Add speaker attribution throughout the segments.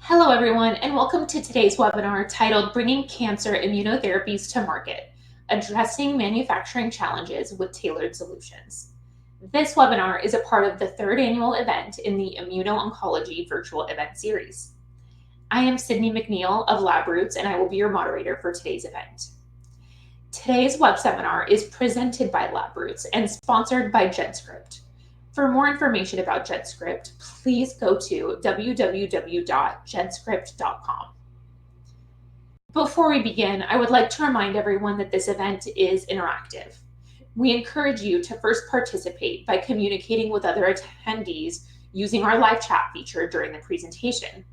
Speaker 1: Hello, everyone, and welcome to today's webinar titled Bringing Cancer Immunotherapies to Market, Addressing Manufacturing Challenges with Tailored Solutions. This webinar is a part of the third annual event in the Immuno-Oncology virtual event series. I am Sydney McNeil of LabRoots, and I will be your moderator for today's event. Today's web seminar is presented by LabRoots and sponsored by GenScript. For more information about GenScript, please go to www.genscript.com. Before we begin, I would like to remind everyone that this event is interactive. We encourage you to first participate by communicating with other attendees using our live chat feature during the presentation.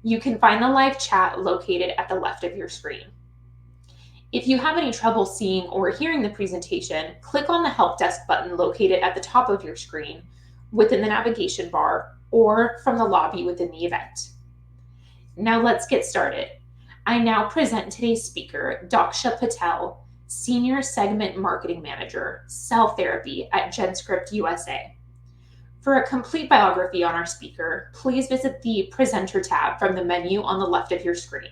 Speaker 1: You can find the live chat located at the left of your screen. If you have any trouble seeing or hearing the presentation, click on the Help Desk button located at the top of your screen within the navigation bar or from the lobby within the event. Now let's get started. I now present today's speaker, Daksha Patel, Senior Segment Marketing Manager, Cell Therapy at GenScript USA. For a complete biography on our speaker, please visit the Presenter tab from the menu on the left of your screen.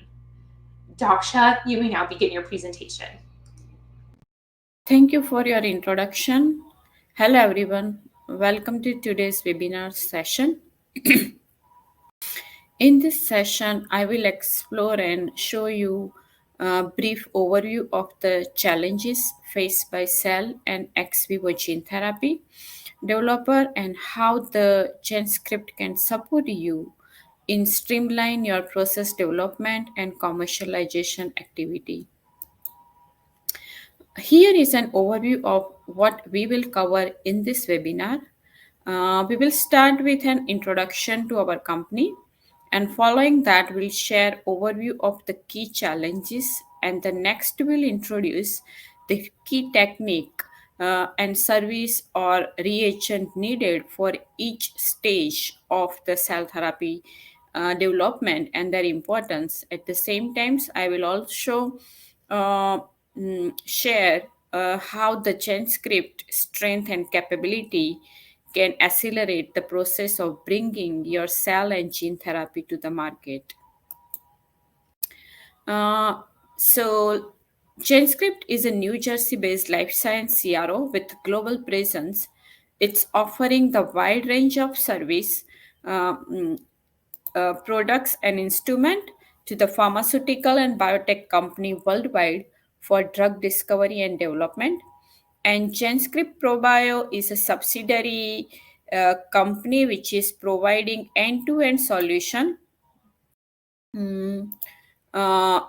Speaker 1: Daksha, you may now begin your presentation.
Speaker 2: Thank you for your introduction. Hello everyone, welcome to today's webinar session. In this session, I will explore and show you a brief overview of the challenges faced by cell and ex vivo gene therapy developer and how the GenScript can support you in streamline your process development and commercialization activity. Here is an overview of what we will cover in this webinar. We will start with an introduction to our company, and following that we'll share overview of the key challenges, and the next we'll introduce the key technique and service or reagent needed for each stage of the cell therapy development and their importance. At the same time, I will also uh, share how the GenScript strength and capability can accelerate the process of bringing your cell and gene therapy to the market. So, GenScript is a New Jersey-based life science CRO with global presence. It's offering the wide range of service, uh, mm, products and instrument to the pharmaceutical and biotech company worldwide for drug discovery and development. And GenScript ProBio is a subsidiary company which is providing end-to-end solution. Mm,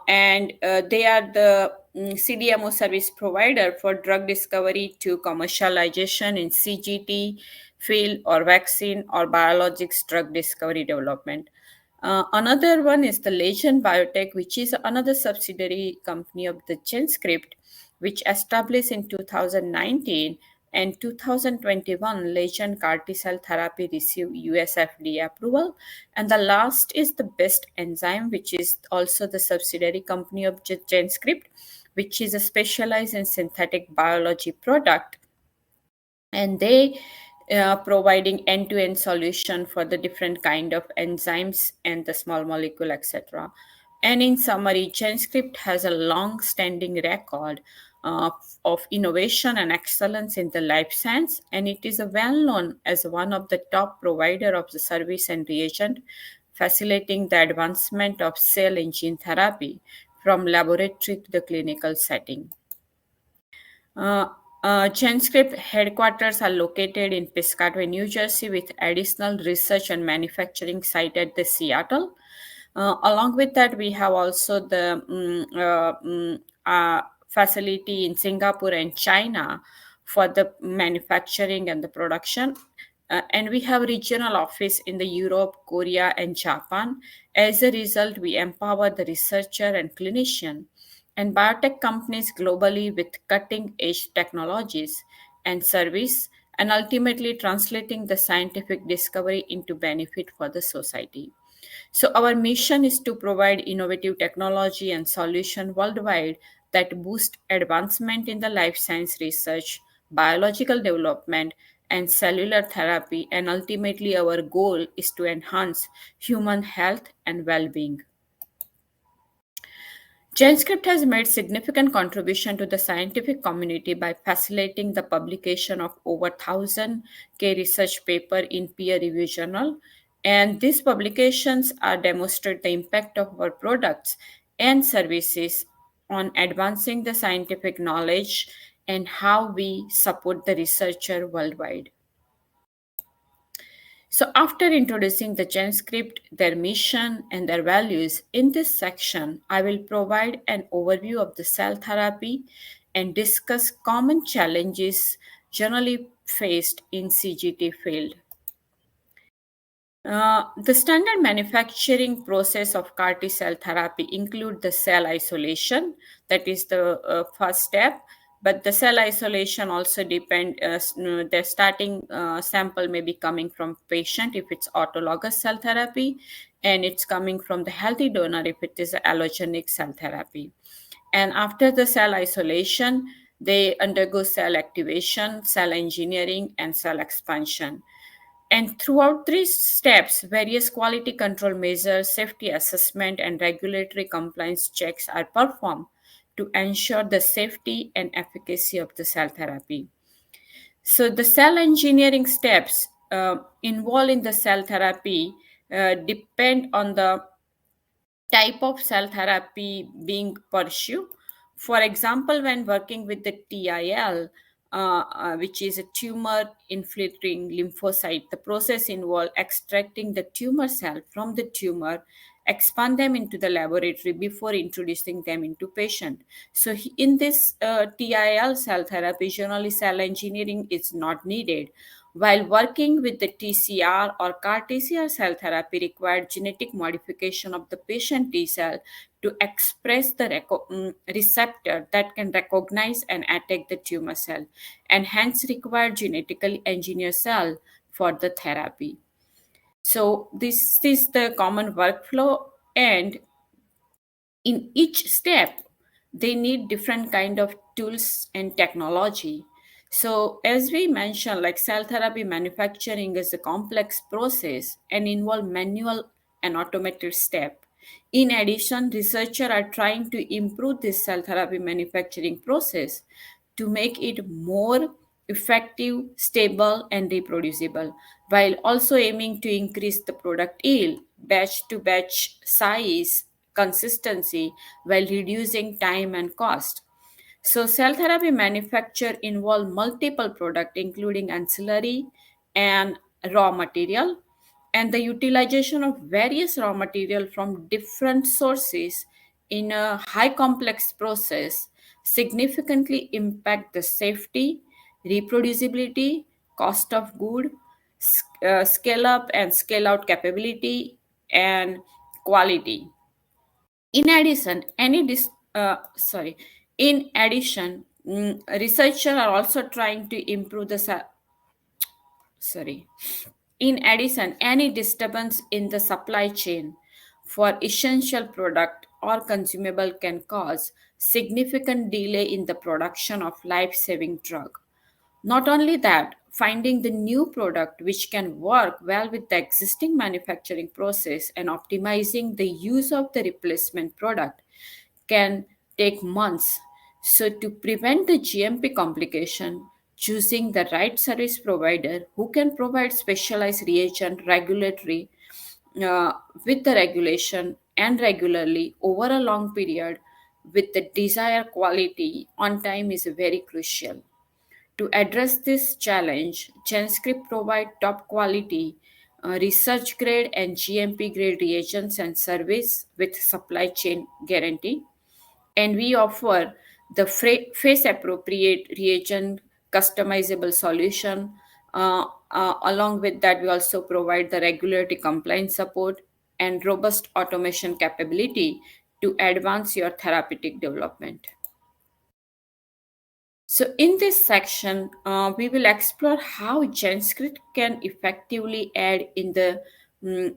Speaker 2: and they are the CDMO service provider for drug discovery to commercialization in CGT field or vaccine or biologics drug discovery development. Another one is the Legend Biotech, which is another subsidiary company of the GenScript, which established in 2019 and 2021. Legend CAR T cell therapy received US FDA approval. And the last is the Best Enzyme, which is also the subsidiary company of GenScript, which is a specialized in synthetic biology product, and they providing end-to-end solution for the different kind of enzymes and the small molecule, etc. And in summary, GenScript has a long-standing record uh, of innovation and excellence in the life science, and it is well known as one of the top provider of the service and reagent, facilitating the advancement of cell and gene therapy from laboratory to the clinical setting. Uh, GenScript headquarters are located in Piscataway, New Jersey, with additional research and manufacturing site at the Seattle. Along with that, we have also the facility in Singapore and China for the manufacturing and the production. And we have regional office in the Europe, Korea, and Japan. As a result, we empower the researcher and clinician and biotech companies globally with cutting edge technologies and service, and ultimately translating the scientific discovery into benefit for the society. So our mission is to provide innovative technology and solution worldwide that boost advancement in the life science research, biological development, and cellular therapy, and ultimately, our goal is to enhance human health and well being. GenScript has made significant contribution to the scientific community by facilitating the publication of over 1000 research paper in peer-reviewed journal, and these publications are demonstrate the impact of our products and services on advancing the scientific knowledge and how we support the researcher worldwide. So, after introducing the GenScript, their mission, and their values, in this section, I will provide an overview of the cell therapy and discuss common challenges generally faced in CGT field. The standard manufacturing process of CAR T cell therapy include the cell isolation, that is the first step. But the cell isolation also depend. The starting sample may be coming from patient if it's autologous cell therapy, and it's coming from the healthy donor if it is allogenic cell therapy. And after the cell isolation, they undergo cell activation, cell engineering, and cell expansion. And throughout these steps, various quality control measures, safety assessment, and regulatory compliance checks are performed to ensure the safety and efficacy of the cell therapy. So, the cell engineering steps involved in the cell therapy depend on the type of cell therapy being pursued. For example, when working with the TIL, which is a tumor infiltrating lymphocyte, the process involves extracting the tumor cell from the tumor, expand them into the laboratory before introducing them into patient. So in this TIL cell therapy, generally cell engineering is not needed. While working with the TCR or CAR TCR cell therapy required genetic modification of the patient T cell to express the receptor that can recognize and attack the tumor cell, and hence require genetically engineered cell for the therapy. So this is the common workflow, and in each step they need different kind of tools and technology. So as we mentioned, like cell therapy manufacturing is a complex process and involve manual and automated step. In addition, researchers are trying to improve this cell therapy manufacturing process to make it more effective, stable, and reproducible, while also aiming to increase the product yield, batch to batch size, consistency, while reducing time and cost. So, cell therapy manufacture involve multiple products, including ancillary and raw material, and the utilization of various raw material from different sources in a high complex process significantly impact the safety, reproducibility, cost of good, scale up and scale out capability, and quality. In addition, in addition, researchers are also trying to improve the sorry. In addition, any disturbance in the supply chain for essential product or consumable can cause significant delay in the production of life-saving drug. Not only that, finding the new product which can work well with the existing manufacturing process and optimizing the use of the replacement product can take months. So, to prevent the GMP complication, choosing the right service provider who can provide specialized reagent regulatory uh, with the regulation and regularly over a long period with the desired quality on time is very crucial. To address this challenge, GenScript provide top quality research grade and GMP grade reagents and service with supply chain guarantee. And we offer the phase appropriate reagent customizable solution. Along with that, we also provide the regulatory compliance support and robust automation capability to advance your therapeutic development. So, in this section, we will explore how GenScript can effectively aid in the mm,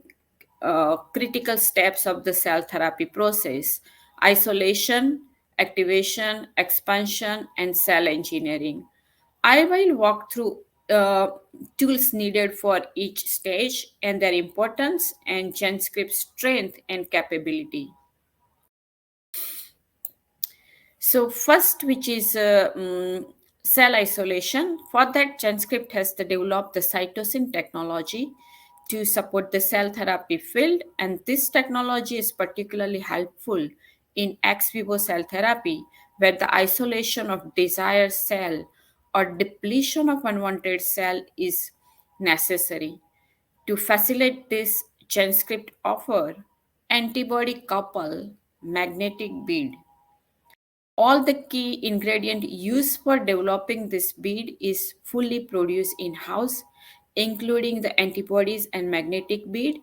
Speaker 2: critical steps of the cell therapy process: isolation, activation, expansion, and cell engineering. I will walk through uh, tools needed for each stage and their importance, and GenScript's strength and capability. So first, which is cell isolation. For that, GenScript has to develop the cytosine technology to support the cell therapy field, and this technology is particularly helpful in ex vivo cell therapy, where the isolation of desired cell or depletion of unwanted cell is necessary. To facilitate this, GenScript offer antibody couple magnetic bead. All the key ingredient used for developing this bead is fully produced in-house, including the antibodies and magnetic bead.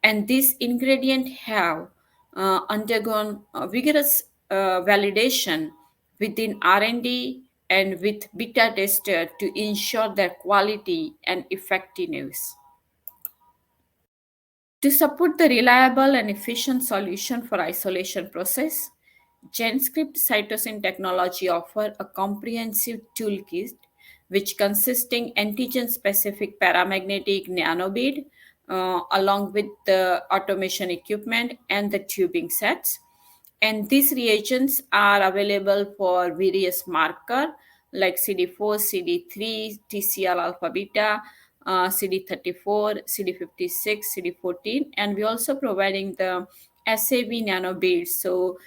Speaker 2: And these ingredients have undergone vigorous validation within R&D and with beta tester to ensure their quality and effectiveness. To support the reliable and efficient solution for isolation process, GenScript cytosine technology offer a comprehensive toolkit which consisting antigen-specific paramagnetic nanobead along with the automation equipment and the tubing sets. And these reagents are available for various marker like CD4, CD3, TCR alpha beta, CD34, CD56, CD14, and we also providing the SAV nanobeads. So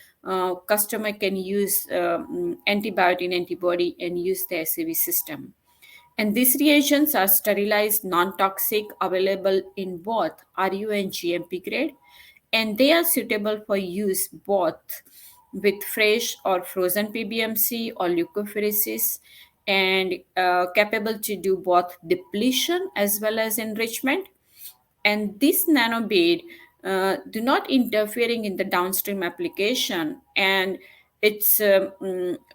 Speaker 2: customer can use antibiotic antibody and use the SAV system. And these reagents are sterilized, non-toxic, available in both RU and GMP grade, and they are suitable for use both with fresh or frozen PBMC or leukophoresis, and capable to do both depletion as well as enrichment. And this nanobead do not interfering in the downstream application, and it's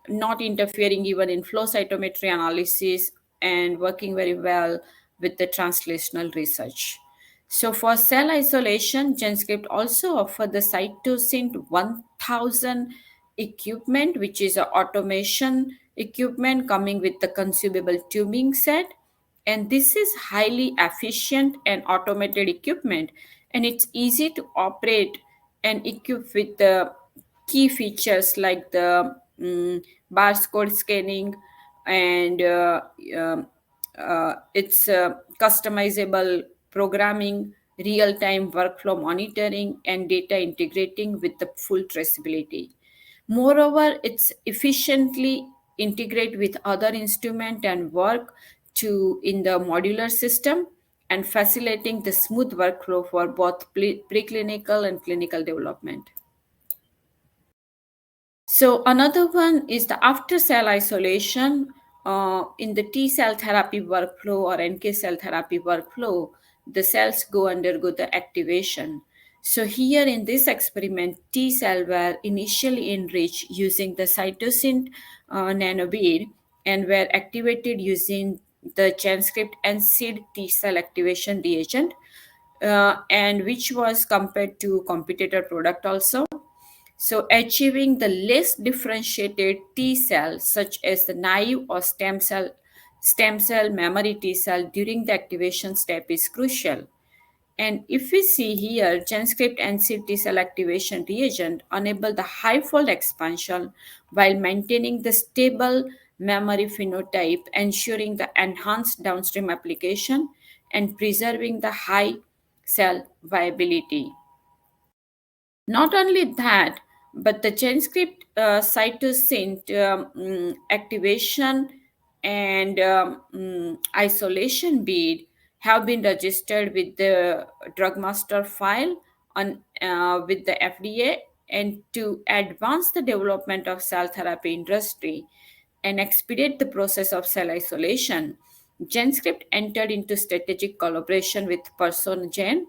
Speaker 2: not interfering even in flow cytometry analysis and working very well with the translational research. So for cell isolation, GenScript also offer the cytosine 1000 equipment, which is a automation equipment coming with the consumable tubing set, and this is highly efficient and automated equipment, and it's easy to operate and equip with the key features like the barcode scanning, and it's customizable programming, real-time workflow monitoring, and data integrating with the full traceability. Moreover, it's efficiently integrate with other instrument and work to in the modular system, and facilitating the smooth workflow for both preclinical and clinical development. So another one is the after cell isolation in the T cell therapy workflow or NK cell therapy workflow. The cells go undergo the activation. So here in this experiment, T cell were initially enriched using the cytosine nanobead and were activated using the GenScript and seed T cell activation reagent, and which was compared to competitor product also. So, achieving the less differentiated T cell, such as the naive or stem cell, memory T cell during the activation step is crucial. And if we see here, GenScript and T cell activation reagent enable the high fold expansion while maintaining the stable memory phenotype, ensuring the enhanced downstream application and preserving the high cell viability. Not only that, but the GenScript cytosine activation and isolation bead have been registered with the drug master file on with the FDA, and to advance the development of cell therapy industry and expedite the process of cell isolation, GenScript entered into strategic collaboration with PersonGen,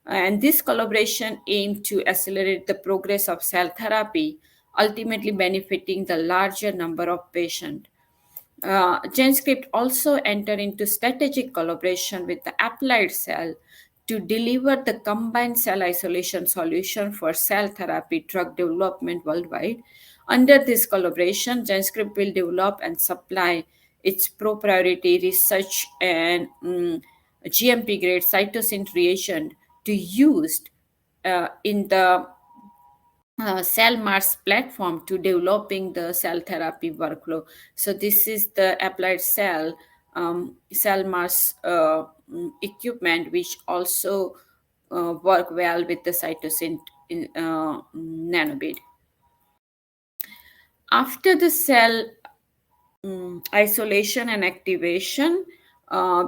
Speaker 2: and this collaboration aimed to accelerate the progress of cell therapy, ultimately benefiting the larger number of patients. GenScript also entered into strategic collaboration with the Applied Cell to deliver the combined cell isolation solution for cell therapy drug development worldwide. Under this collaboration, GenScript will develop and supply Its pro-priority research and GMP grade cytosine reagent to used in the cell Mars platform to developing the cell therapy workflow. So this is the applied cell Mars equipment, which also work well with the cytosine nanobid. After the cell isolation and activation, uh,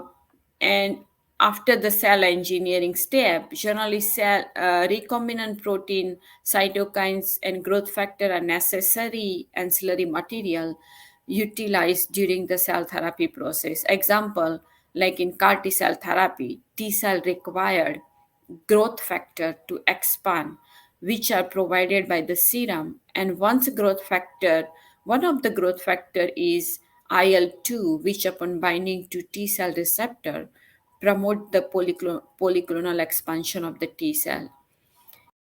Speaker 2: and after the cell engineering step, generally cell recombinant protein, cytokines, and growth factor are necessary ancillary material utilized during the cell therapy process. Example, like in CAR T cell therapy, T cell required growth factor to expand, which are provided by the serum. And once growth factor, one of the growth factor is IL-2, which upon binding to T cell receptor, promote the polyclonal expansion of the T cell.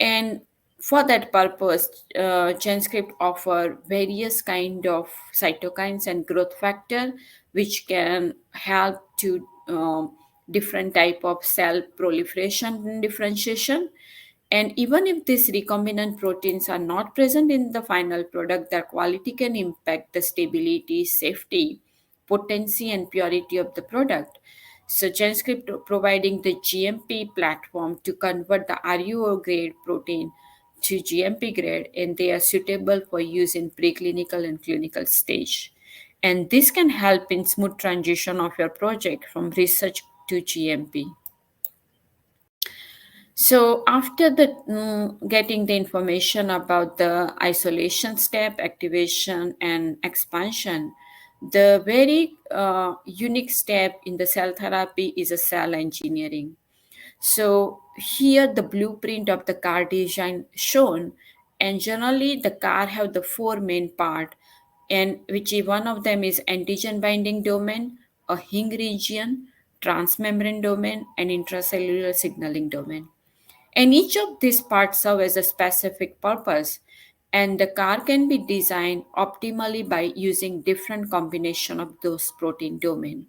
Speaker 2: And for that purpose, GenScript offer various kind of cytokines and growth factor, which can help to different type of cell proliferation and differentiation. And even if these recombinant proteins are not present in the final product, their quality can impact the stability, safety, potency, and purity of the product. So GenScript providing the GMP platform to convert the RUO grade protein to GMP grade, and they are suitable for use in preclinical and clinical stage. And this can help in smooth transition of your project from research to GMP. So after the getting the information about the isolation step, activation, and expansion, the very unique step in the cell therapy is a cell engineering. So here the blueprint of the car design shown, and generally the car have the four main part, and which one of them is antigen binding domain, a hing region, transmembrane domain, and intracellular signaling domain. And each of these parts serve as a specific purpose, and the car can be designed optimally by using different combination of those protein domain.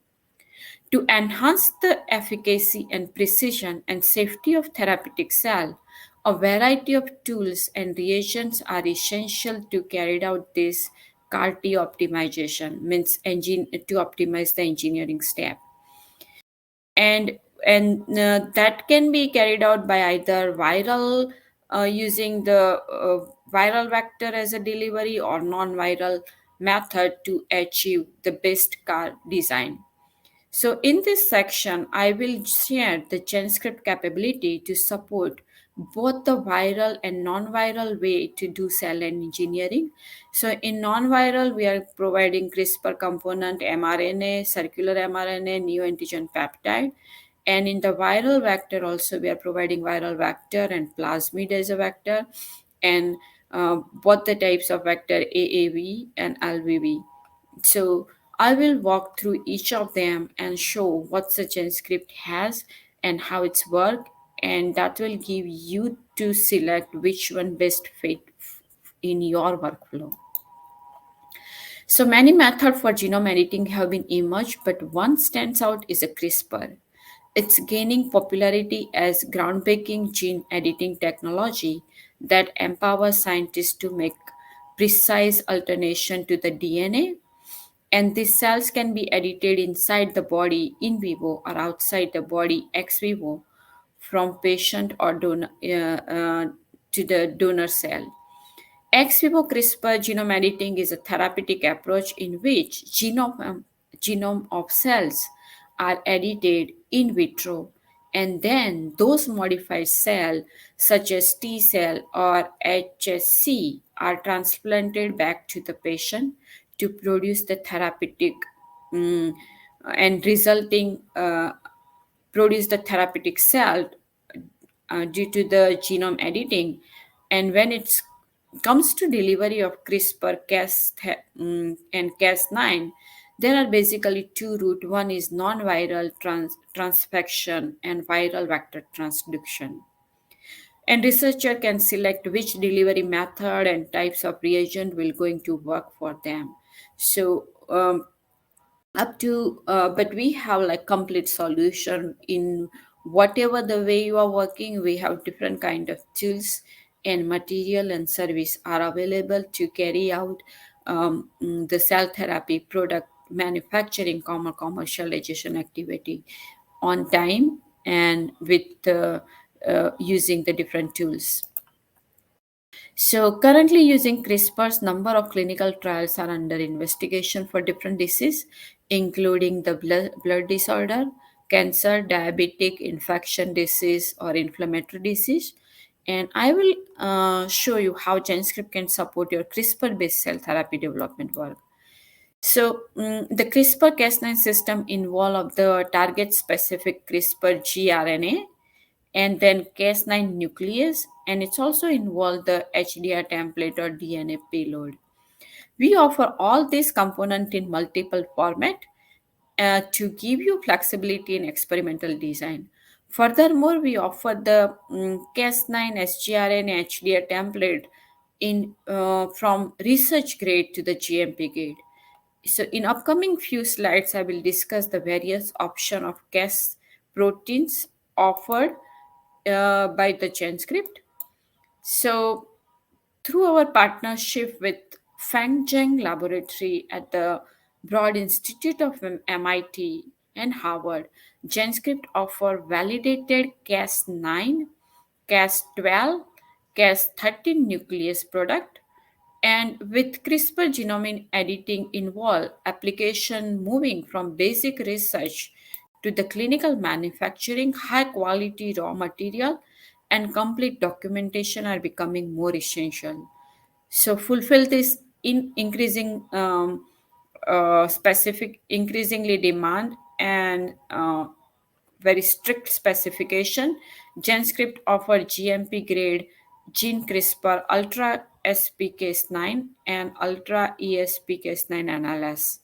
Speaker 2: To enhance the efficacy and precision and safety of therapeutic cell, a variety of tools and reagents are essential to carry out this CAR-T optimization, means to optimize the engineering step. And that can be carried out by either viral using the viral vector as a delivery or non-viral method to achieve the best car design. So in this section, I will share the GenScript capability to support both the viral and non-viral way to do cell engineering. So in non-viral, we are providing CRISPR component, mRNA, circular mRNA, neoantigen peptide. And in the viral vector also, we are providing viral vector and plasmid as a vector, and both the types of vector AAV and LVV. So I will walk through each of them and show what the GenScript has and how it's work, and that will give you to select which one best fit in your workflow. So many methods for genome editing have been emerged, but one stands out is a CRISPR. It's gaining popularity as groundbreaking gene editing technology that empowers scientists to make precise alternation to the DNA, and these cells can be edited inside the body in vivo or outside the body ex vivo from patient or donor to the donor cell. Ex vivo CRISPR genome editing is a therapeutic approach in which genome of cells are edited in vitro, and then those modified cells such as T cell or HSC are transplanted back to the patient to produce the therapeutic mm, and resulting produce the therapeutic cell due to the genome editing. And when it comes to delivery of CRISPR and Cas9, there are basically two routes. One is non-viral transfection and viral vector transduction. And researcher can select which delivery method and types of reagent will going to work for them. So up to but we have like complete solution in whatever the way you are working. We have different kind of tools and material and service are available to carry out the cell therapy product manufacturing commercialization activity on time and with using the different tools. So currently using CRISPR's number of clinical trials are under investigation for different diseases, including the blood disorder, cancer, diabetic, infection disease, or inflammatory disease. And I will show you how GenScript can support your CRISPR-based cell therapy development work. So the CRISPR-Cas9 system involve the target-specific CRISPR gRNA and then Cas9 nuclease, and it's also involved the HDR template or DNA payload. We offer all these components in multiple format to give you flexibility in experimental design. Furthermore, we offer the Cas9 sgRNA HDR template in from research grade to the GMP grade. So in upcoming few slides, I will discuss the various option of Cas proteins offered by the GenScript. So, through our partnership with Feng Zheng Laboratory at the Broad Institute of MIT and Harvard, GenScript offer validated Cas9, Cas12, Cas13 nuclease product, and with CRISPR genome editing involved, application moving from basic research to the clinical manufacturing, high quality raw material and complete documentation are becoming more essential. So fulfill this in increasing specific increasingly demand and very strict specification. GenScript offer GMP grade gene CRISPR Ultra SPK9 and Ultra ESPK9 NLS.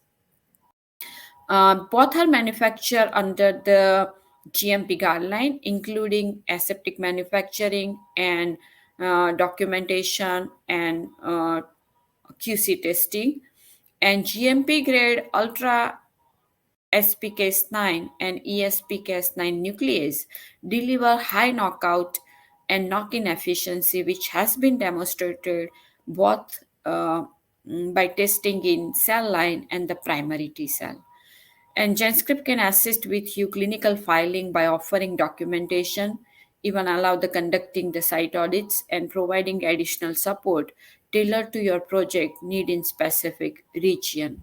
Speaker 2: Both are manufactured under the GMP guideline, including aseptic manufacturing and documentation and QC testing. And GMP grade Ultra SPK9 and ESPK9 nuclease deliver high knockout and knock-in efficiency, which has been demonstrated both by testing in cell line and the primary T cell. And GenScript can assist with you clinical filing by offering documentation, even allow the conducting the site audits and providing additional support tailored to your project need in specific region.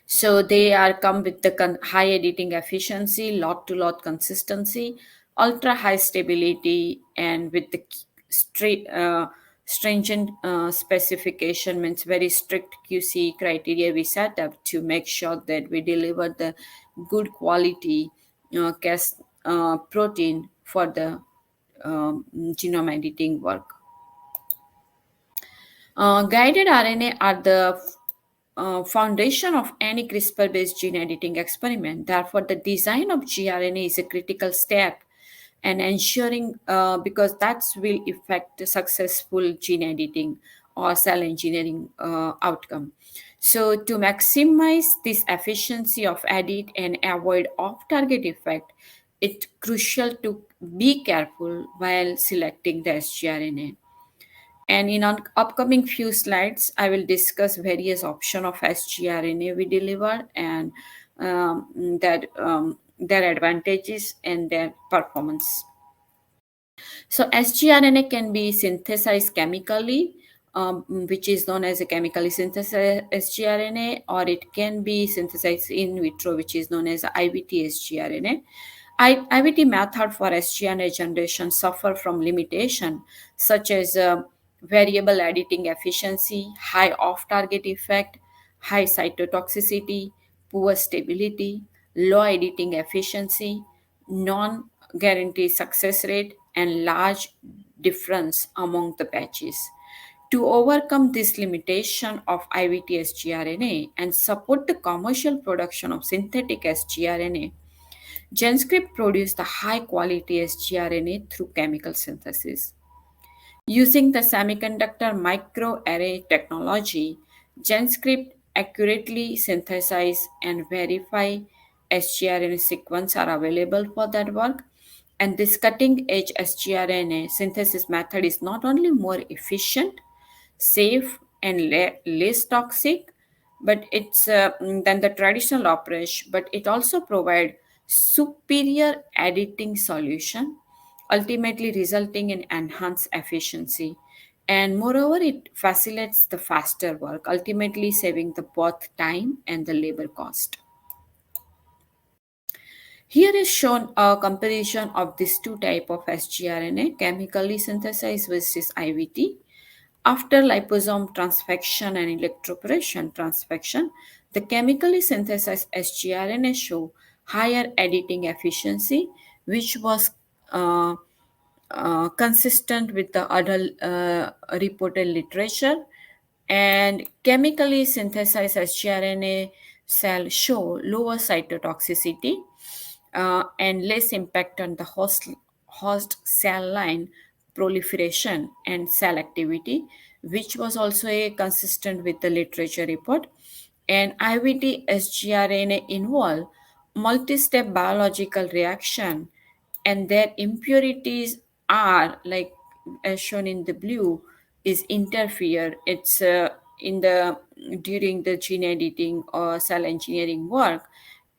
Speaker 2: So they are come with the high editing efficiency, lot to lot consistency, ultra high stability, and with the stringent specification means very strict QC criteria we set up to make sure that we deliver the good quality protein for the genome editing work. Guided RNA are the foundation of any CRISPR based gene editing experiment. Therefore, the design of gRNA is a critical step and ensuring because that will affect the successful gene editing or cell engineering outcome. So, to maximize this efficiency of edit and avoid off target effect, it's crucial to be careful while selecting the sgRNA. And in upcoming few slides, I will discuss various options of sgRNA we deliver and their advantages and their performance. So sgRNA can be synthesized chemically, which is known as a chemically synthesized sgRNA, or it can be synthesized in vitro, which is known as IVT sgRNA. IVT method for sgRNA generation suffer from limitation such as variable editing efficiency, high off-target effect, high cytotoxicity, poor stability, low editing efficiency, non-guaranteed success rate, and large difference among the batches. To overcome this limitation of IVT sgRNA and support the commercial production of synthetic sgRNA, GenScript produced the high quality sgRNA through chemical synthesis. Using the semiconductor microarray technology, GenScript accurately synthesize and verify sgRNA sequence are available for that work. And this cutting edge sgRNA synthesis method is not only more efficient, safe, and less toxic, but it's than the traditional approach, but it also provide superior editing solution, ultimately resulting in enhanced efficiency. And moreover, it facilitates the faster work, ultimately saving the both time and the labor cost. Here is shown a comparison of these two type of sgRNA, chemically synthesized versus IVT. After liposome transfection and electroporation transfection, the chemically synthesized sgRNA show higher editing efficiency, which was uh, consistent with the other reported literature. And chemically synthesized sgRNA cells show lower cytotoxicity and less impact on the host cell line proliferation and cell activity, which was also consistent with the literature report. And IVT sgRNA involve multi-step biological reaction, and their impurities are like as shown in the blue is interfere. It's in the during the gene editing or cell engineering work.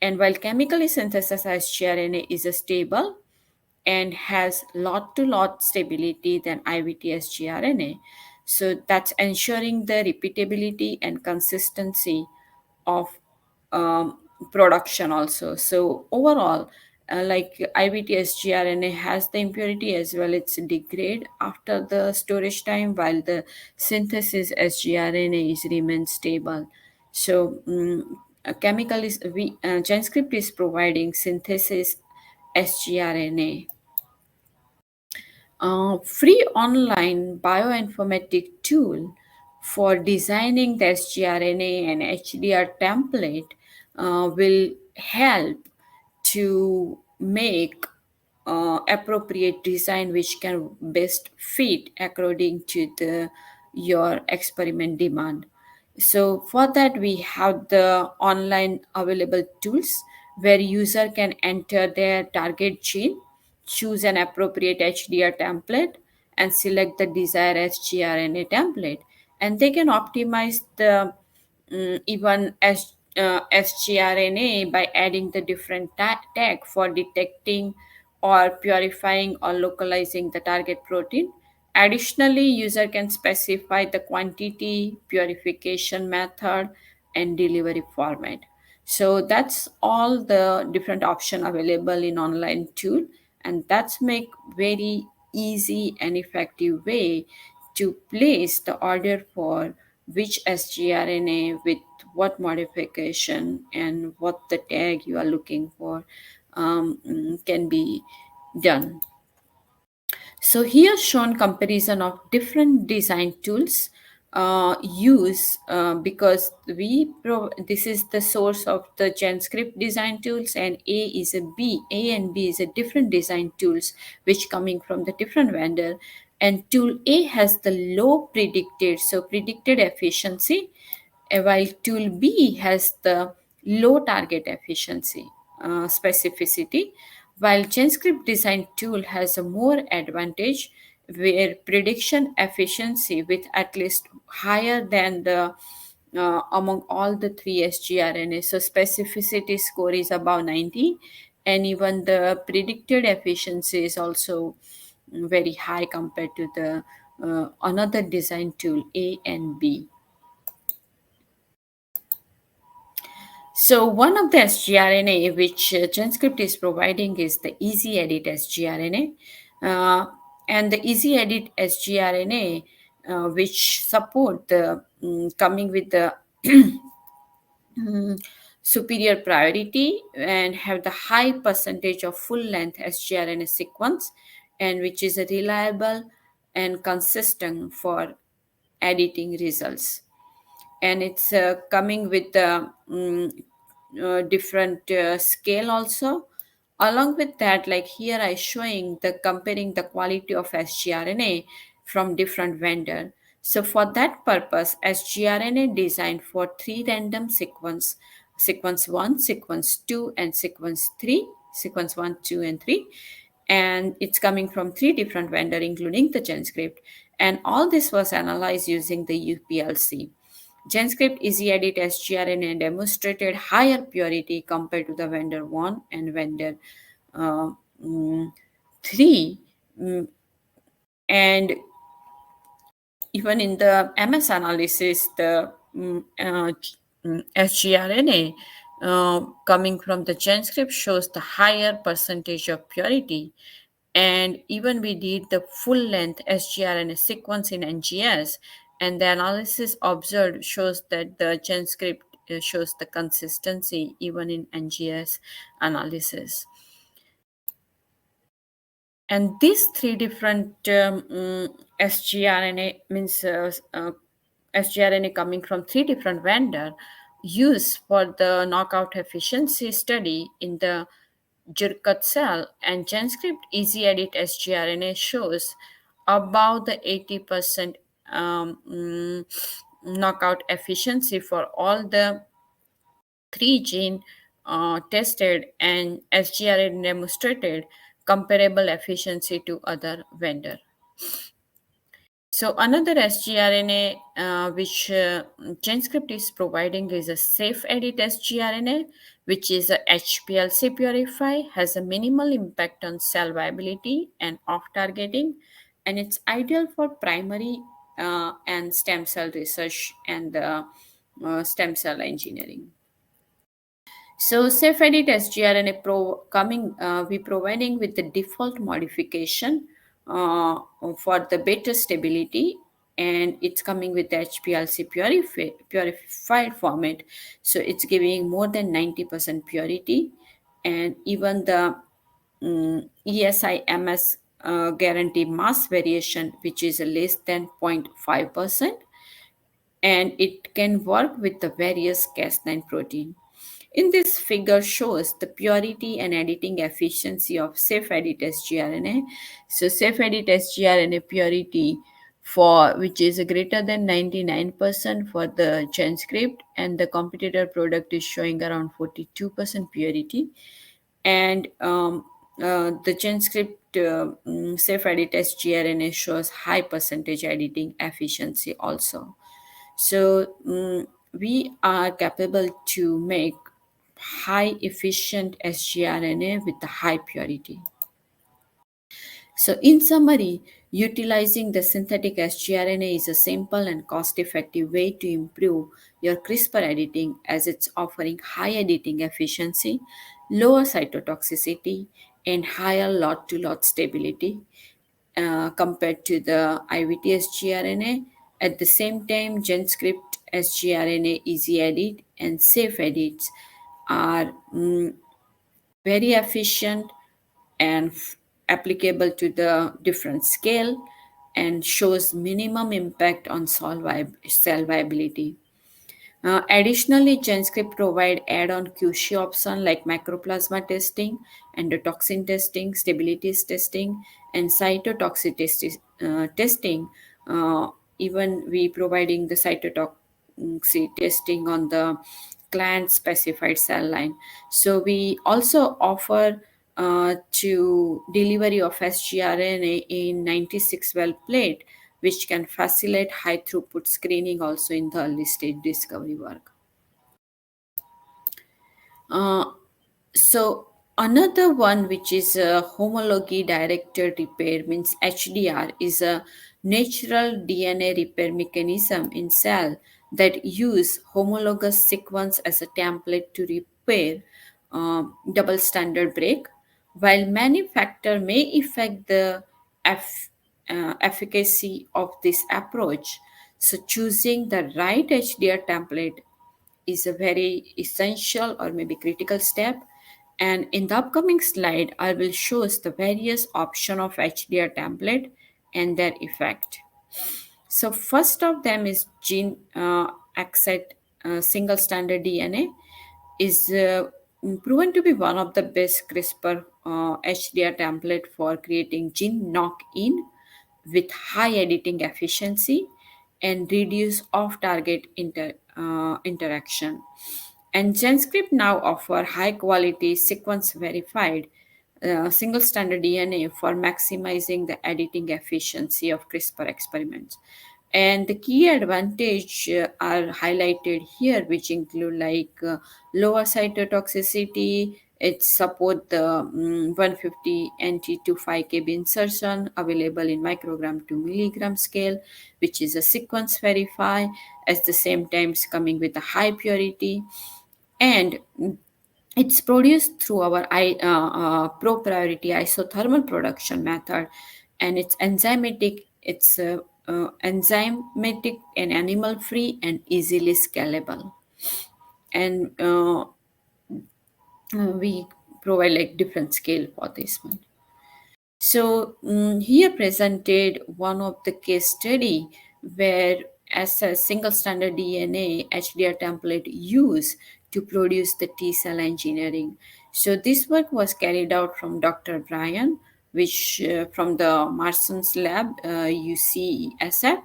Speaker 2: And while chemically synthesized RNA is a stable and has lot to lot stability than IVTS gRNA, so that's ensuring the repeatability and consistency of um, production also. So overall, like IVTS gRNA has the impurity as well, it's degrade after the storage time, while the synthesis sgRNA is remain stable. So a chemical is we GenScript is providing synthesis sgRNA. Free online bioinformatic tool for designing the sgRNA and HDR template will help to make appropriate design which can best fit according to the your experiment demand. So for that we have the online available tools where user can enter their target gene, choose an appropriate HDR template, and select the desired sgRNA template, and they can optimize the even sgRNA by adding the different tag for detecting or purifying or localizing the target protein. Additionally, user can specify the quantity, purification method, and delivery format. So that's all the different option available in online tool, and that's make very easy and effective way to place the order for which sgRNA with what modification and what the tag you are looking for can be done. So here shown comparison of different design tools use because this is the source of the GenScript design tools, and A and B is a different design tools which coming from the different vendor. And tool A has the low predicted efficiency, while tool B has the low target efficiency specificity, while GenScript design tool has a more advantage where prediction efficiency with at least higher than the among all the three sgRNA. So specificity score is above 90, and even the predicted efficiency is also very high compared to the another design tool A and B. So one of the sgRNA which GenScript is providing is the Easy Edit sgRNA, uh, and the Easy Edit sgRNA, which support the coming with the mm, superior priority and have the high percentage of full length sgRNA sequence, and which is a reliable and consistent for editing results. And it's coming with the different scale also. Along with that, like here I showing the comparing the quality of sgRNA from different vendor. So for that purpose, sgRNA designed for three random sequence 1, sequence 2, and sequence 3, sequence 1, 2, and 3. And it's coming from three different vendors, including the GenScript. And all this was analyzed using the UPLC. GenScript easy edit sgRNA demonstrated higher purity compared to the vendor 1 and vendor uh, mm, 3. And even in the MS analysis, the sgRNA coming from the GenScript shows the higher percentage of purity. And even we did the full length sgRNA sequence in NGS, and the analysis observed shows that the GenScript shows the consistency even in NGS analysis. And these three different sgRNA means sgRNA coming from three different vendor used for the knockout efficiency study in the Jurkat cell, and GenScript easy edit sgRNA shows about the 80% knockout efficiency for all the three gene tested, and sgRNA demonstrated comparable efficiency to other vendor. So another sgRNA which GenScript is providing is a safe edit sgRNA, which is a HPLC purify, has a minimal impact on cell viability and off targeting, and it's ideal for primary and stem cell research and stem cell engineering. So safe edit sgRNA we providing with the default modification for the better stability, and it's coming with the HPLC purified format. So it's giving more than 90% purity, and even the ESIMS guarantee mass variation, which is less than 0.5%, and it can work with the various Cas9 protein. In this figure shows the purity and editing efficiency of safe edit sgRNA. So safe edit sgRNA purity for which is greater than 99% for the GenScript, and the competitor product is showing around 42% purity. And the GenScript safe edit sgRNA shows high percentage editing efficiency also. So we are capable to make high efficient sgRNA with the high purity. So in summary, utilizing the synthetic sgRNA is a simple and cost-effective way to improve your CRISPR editing, as it's offering high editing efficiency, lower cytotoxicity, and higher lot-to-lot stability compared to the IVT sgRNA. At the same time, GenScript sgRNA easy edit and safe edits are very efficient and applicable to the different scale, and shows minimum impact on cell viability. Additionally, GenScript provide add-on QC option like macroplasma testing, endotoxin testing, stabilities testing, and cytotoxicity testing. Uh, Even we providing the cytotoxicity testing on the client specified cell line. So we also offer to delivery of sgRNA in 96 well plate, which can facilitate high throughput screening also in the early stage discovery work. Uh, so another one which is a homology directed repair means HDR is a natural DNA repair mechanism in cell that use homologous sequence as a template to repair double standard break. While many factors may affect the efficacy of this approach, so choosing the right HDR template is a very essential or maybe critical step. And in the upcoming slide, I will show us the various option of HDR template and their effect. So first of them is gene accept single standard DNA is proven to be one of the best CRISPR HDR template for creating gene knock-in with high editing efficiency, and reduce off-target interaction. And GenScript now offer high-quality sequence verified single standard DNA for maximizing the editing efficiency of CRISPR experiments. And the key advantage are highlighted here, which include lower cytotoxicity. It support the 150 nt to 5 kb insertion available in microgram to milligram scale, which is a sequence verify. At the same time, it's coming with a high purity, and it's produced through our pro-priority isothermal production method, and it's enzymatic. It's enzymatic and animal-free and easily scalable. And we provide like different scale for this one. So here presented one of the case study where as a single standard DNA HDR template used to produce the T cell engineering. So this work was carried out from Dr. Brian, which from the Marston's lab, UCSF,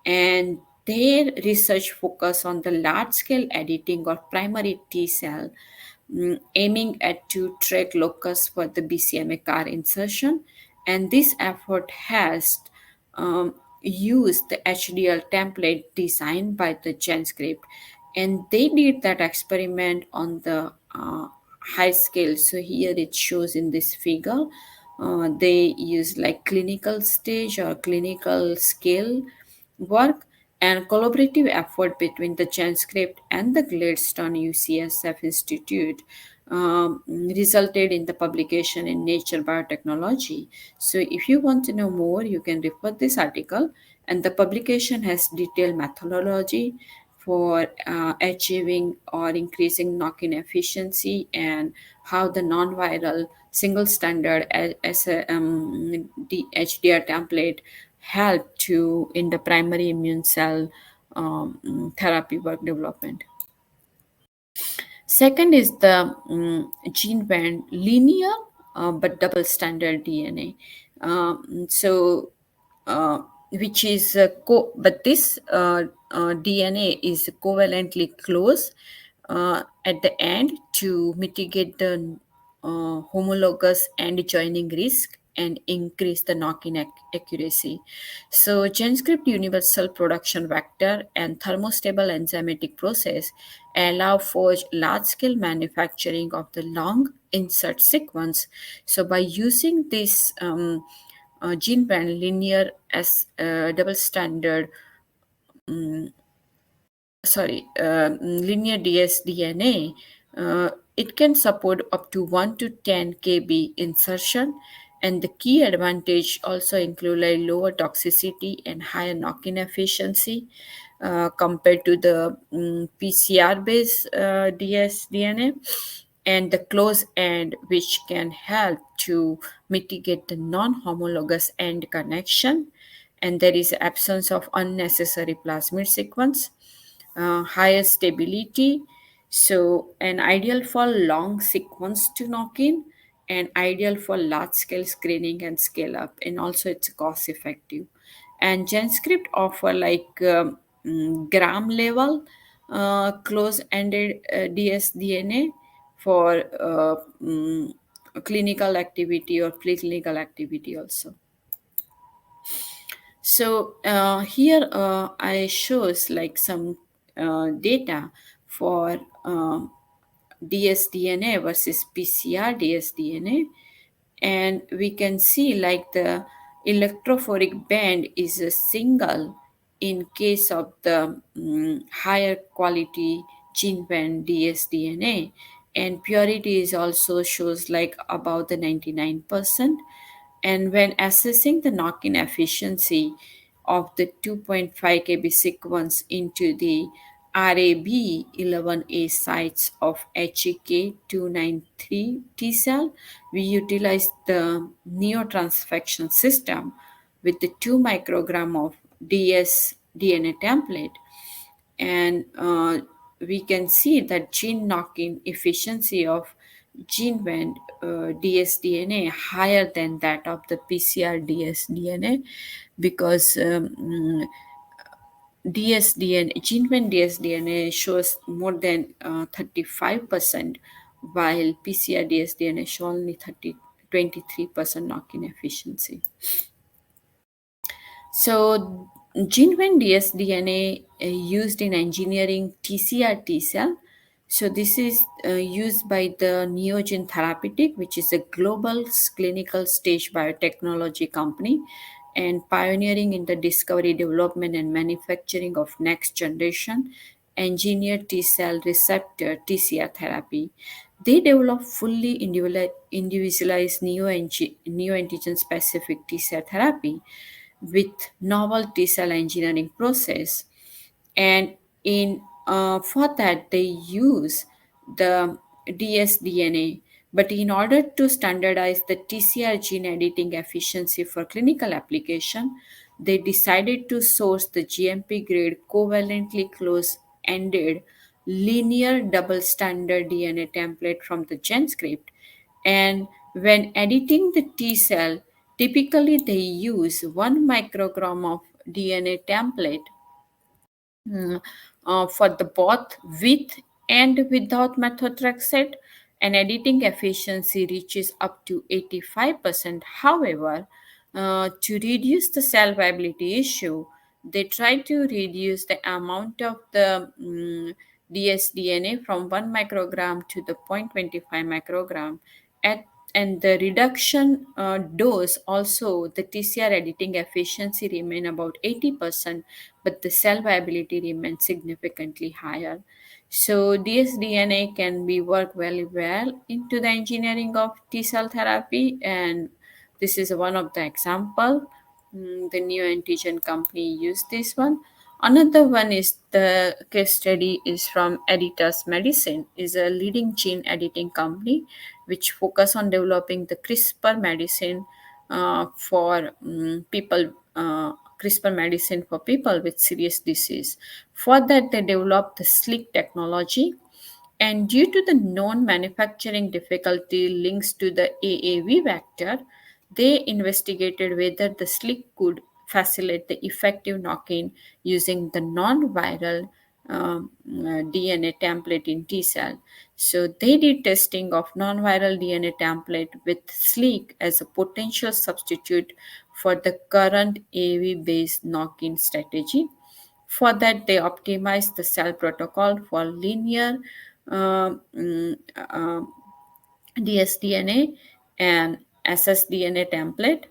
Speaker 2: and their research focus on the large scale editing of primary T cell, aiming at to track locus for the BCMA CAR insertion. And this effort has used the HDL template designed by the GenScript. And they did that experiment on the high scale. So here it shows in this figure. They use like clinical stage or clinical scale work, and collaborative effort between the GenScript and the Gladstone UCSF Institute resulted in the publication in Nature Biotechnology. So, if you want to know more, you can refer this article, and the publication has detailed methodology for achieving or increasing knock-in efficiency and how the non-viral single standard as a HDR template help to in the primary immune cell therapy work development. Second is the gene band linear but double standard DNA. Which is but this DNA is covalently close at the end to mitigate the homologous end joining risk and increase the knock-in accuracy. So GenScript universal production vector and thermostable enzymatic process allow for large-scale manufacturing of the long insert sequence. So by using this gene band linear as double standard linear dsDNA, it can support up to 1 to 10 kb insertion, and the key advantage also include like lower toxicity and higher knock-in efficiency compared to the PCR based dsDNA, and the close end, which can help to mitigate the non-homologous end connection, and there is absence of unnecessary plasmid sequence, higher stability, so an ideal for long sequence to knock in, and ideal for large scale screening and scale up, and also it's cost effective. And GenScript offer gram level close ended dsDNA for clinical activity or preclinical activity also. So here I shows like some data for dsDNA versus PCR dsDNA, and we can see like the electrophoric band is a single in case of the higher quality gene band dsDNA, and purity is also shows like about the 99%. And when assessing the knock-in efficiency of the 2.5 kb sequence into the RAB11A sites of HEK293 T cell, we utilize the neotransfection system with the 2 microgram of dsDNA template, and we can see that gene knock-in efficiency of gene band dsDNA higher than that of the PCR dsDNA, because dsDNA, gene-wide dsDNA shows more than 35%, while PCR dsDNA shows only 23% knock-in efficiency. So, gene-wide dsDNA used in engineering TCR T cell. So, this is used by the Neogen Therapeutic, which is a global clinical stage biotechnology company and pioneering in the discovery, development, and manufacturing of next generation engineered T cell receptor TCR therapy. They develop fully individualized neoantigen specific T cell therapy with novel T cell engineering process, and in for that they use the dsDNA. But in order to standardize the TCR gene editing efficiency for clinical application, they decided to source the GMP grade covalently close ended linear double standard DNA template from the GenScript. And when editing the T cell, typically they use 1 microgram of DNA template mm, for the both with and without methotrexate, and editing efficiency reaches up to 85%. However, to reduce the cell viability issue, they try to reduce the amount of the dsDNA from 1 microgram to the 0.25 microgram. At and the reduction dose also the TCR editing efficiency remain about 80%, but the cell viability remains significantly higher. So dsDNA can be work very well into the engineering of T cell therapy, and this is one of the example. The new antigen company used this one. Another one is the case study is from Editas Medicine, is a leading gene editing company which focus on developing the CRISPR medicine for people. CRISPR medicine for people with serious disease. For that, they developed the SLIC technology, and due to the known manufacturing difficulty links to the AAV vector, they investigated whether the slick could facilitate the effective knock-in using the non-viral DNA template in T cell. So they did testing of non-viral DNA template with SLEEK as a potential substitute for the current AAV-based knock-in strategy. For that, they optimized the cell protocol for linear um, mm, uh, dsDNA and ssDNA template.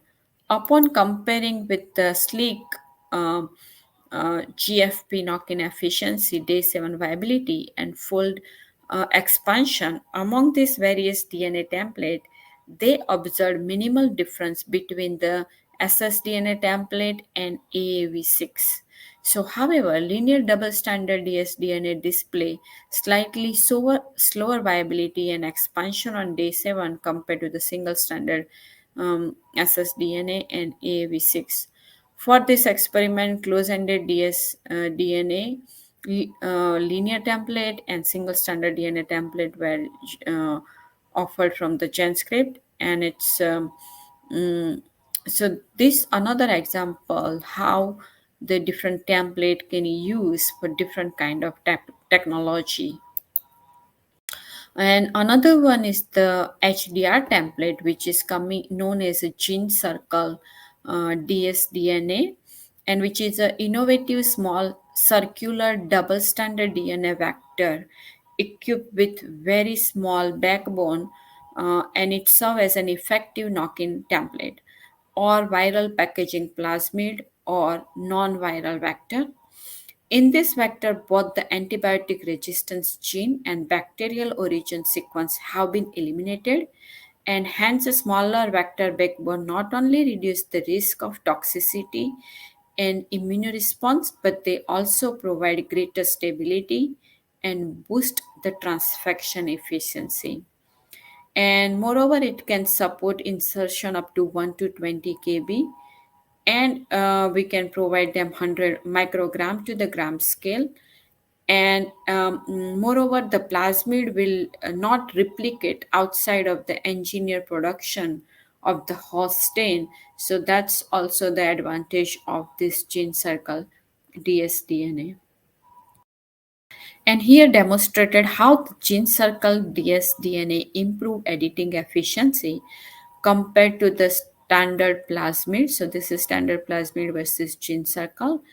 Speaker 2: Upon comparing with the sleek um, GFP knock-in efficiency, day 7 viability, and fold expansion among these various DNA template, they observed minimal difference between the ssDNA template and AAV6. So, however, linear double standard dsDNA display slightly slower viability and expansion on day 7 compared to the single standard ssDNA and AAV6. For this experiment, close-ended DNA linear template and single standard DNA template were uh, offered from the GenScript, and it's mm, so this another example how the different template can use for different kind of technology. And another one is the HDR template, which is coming known as a gene circle dsDNA, and which is an innovative small circular double standard DNA vector equipped with very small backbone, and it serves as an effective knock-in template or viral packaging plasmid or non-viral vector. In this vector, both the antibiotic resistance gene and bacterial origin sequence have been eliminated, and hence a smaller vector backbone not only reduce the risk of toxicity and immune response, but they also provide greater stability and boost the transfection efficiency. And moreover, it can support insertion up to 1 to 20 kb, and we can provide them 100 microgram to the gram scale. And moreover, the plasmid will not replicate outside of the engineer production of the host stain. So that's also the advantage of this gene circle dsDNA. And here demonstrated how the gene circle dsDNA improve editing efficiency compared to the standard plasmid. So this is standard plasmid versus gene circle.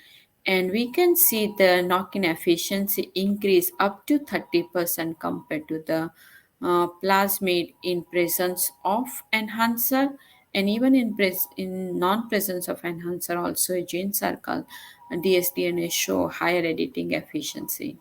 Speaker 2: And we can see the knock-in efficiency increase up to 30% compared to the plasmid in presence of enhancer, and even in non-presence of enhancer also a gene circle dsDNA show higher editing efficiency.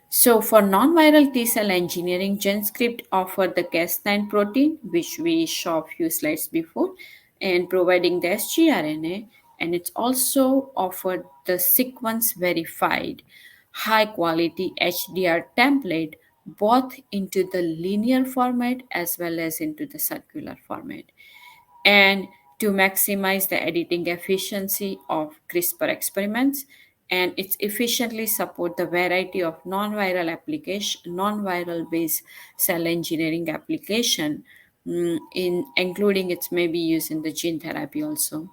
Speaker 2: So for non-viral T-cell engineering, GenScript offer the Cas9 protein, which we saw a few slides before, and providing the sgRNA, and it's also offered the sequence verified high quality HDR template both into the linear format as well as into the circular format, and to maximize the editing efficiency of CRISPR experiments, and it's efficiently support the variety of non-viral application, non-viral based cell engineering application, in including it's maybe used in the gene therapy also.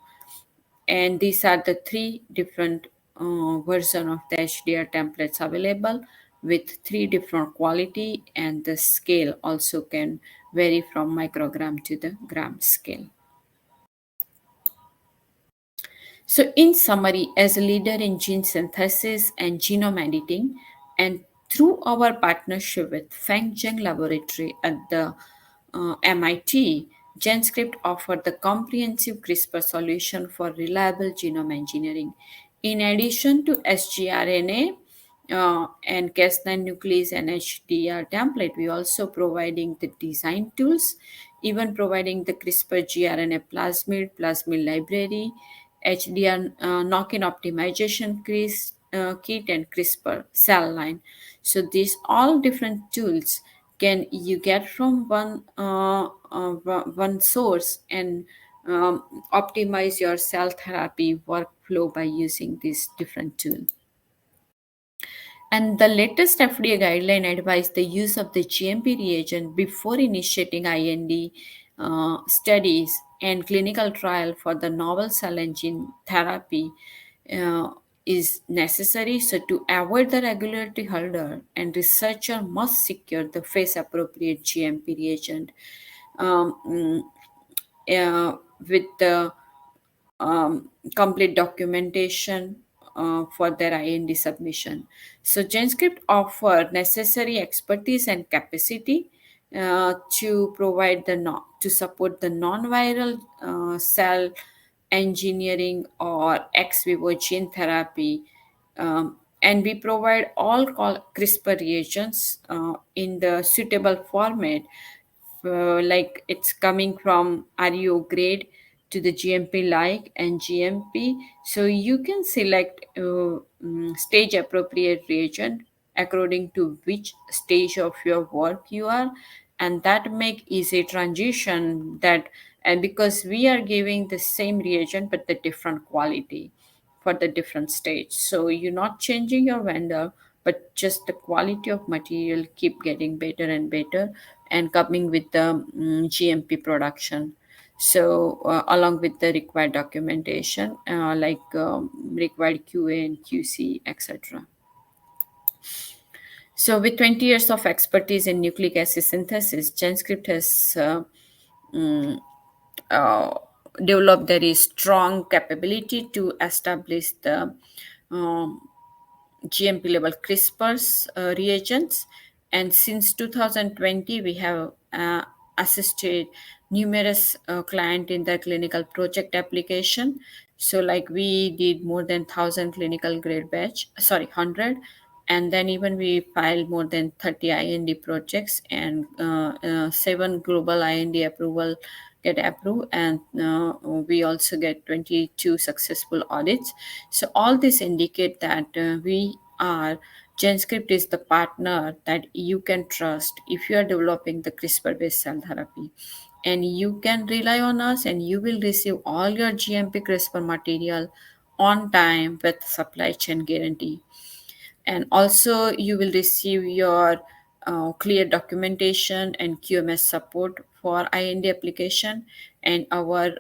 Speaker 2: And these are the three different version of the HDR templates available with three different quality, and the scale also can vary from microgram to the gram scale. So, in summary, as a leader in gene synthesis and genome editing, and through our partnership with Feng Zheng Laboratory at the MIT, GenScript offered the comprehensive CRISPR solution for reliable genome engineering. In addition to sgRNA and Cas9 nuclease and HDR template, we also providing the design tools, even providing the CRISPR gRNA plasmid library, HDR knock-in optimization kit, and CRISPR cell line. So these all different tools can you get from one source, and optimize your cell therapy workflow by using these different tools. And the latest FDA guideline advised the use of the GMP reagent before initiating IND studies and clinical trial for the novel cell and gene therapy uh, is necessary. So, to avoid the regulatory hurdle, and researcher must secure the phase appropriate GMP reagent um, mm, with the complete documentation for their IND submission. So GenScript offer necessary expertise and capacity to provide the to support the non-viral cell engineering or ex vivo gene therapy. And we provide all CRISPR reagents in the suitable format, like it's coming from REO grade to the GMP like and GMP. So you can select stage appropriate reagent according to which stage of your work you are, and that make easy transition that, and because we are giving the same reagent but the different quality for the different stage, so you're not changing your vendor, but just the quality of material keep getting better and better, and coming with the GMP production. So along with the required documentation, like required QA and QC, etc. So with 20 years of expertise in nucleic acid synthesis, GenScript has mm, uh, developed very strong capability to establish the um, GMP level CRISPR's reagents. And since 2020, we have assisted numerous clients in the clinical project application. So, like we did more than 1,000 clinical grade batch, sorry, 100. And then even we filed more than 30 IND projects, and 7 global IND approval get approved, and we also get 22 successful audits. So all this indicate that we are GenScript is the partner that you can trust if you are developing the CRISPR based cell therapy, and you can rely on us, and you will receive all your GMP CRISPR material on time with supply chain guarantee. And also you will receive your clear documentation and QMS support for IND application, and our